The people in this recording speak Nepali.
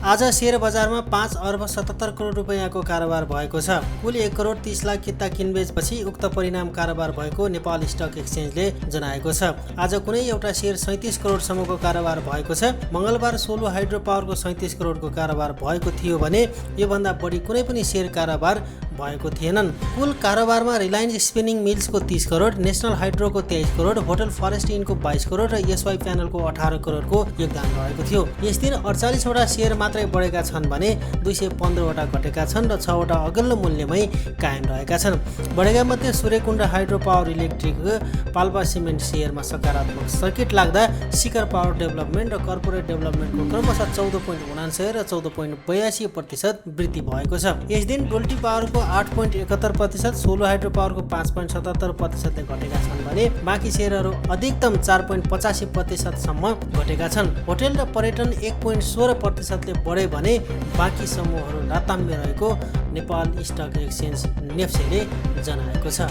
आज शेयर बजारमा 5 अर्ब 77 करोड रुपैयाँको कारोबार भएको छ। कुल 1 करोड 30 लाख किता किनबेचपछि उक्त परिणाम कारोबार भएको नेपाल स्टक एक्सचेन्जले जनाएको छ। आज कुनै एउटा शेयर 37 करोडसम्मको कारोबार भएको छ। मङ्गलबार सोलो हाइड्रो पावरको 37 करोडको कारोबार भएको थियो भने योभन्दा बढी कुनै पनि शेयर कारोबार भएको थिएनन्। कुल कारोबारमा रिलायन्स स्पिनिङ मिल्सको 30 करोड, नेसनल हाइड्रोको 23 करोड, होटल फरेस्ट इनको 22 करोड र एसवाई प्यानलको 18 करोडको योगदान रहेको थियो। यस दिन 48 वटा शेयर मात्रै बढेका छन् भने 215 वटा घटेका छन् र 6 वटा अघिल्लो मूल्यमै कायम रहेका छन्। बढेका मध्ये Suryakund hydro power electric, Palpa cement शेयरमा सकारात्मक सर्किट लाग्दा शिखर पावर डेभलपमेन्ट र कर्पोरेट डेभलपमेन्टको क्रमशः 14.49 र 14.82% वृद्धि भएको छ। यस दिन डोल्टी पावरको 8.71%, सोलो हाइड्रो पावरको 5.77%ले घटेका छन् भने बाँकी शेयरहरू अधिकतम 4.85% सम्म घटेका छन्। होटल र पर्यटन 1.16%ले बढे भने बाँकी समूहहरू राताम्य रहेको नेपाल स्टक एक्सचेन्ज नेप्सेले जनाएको छ।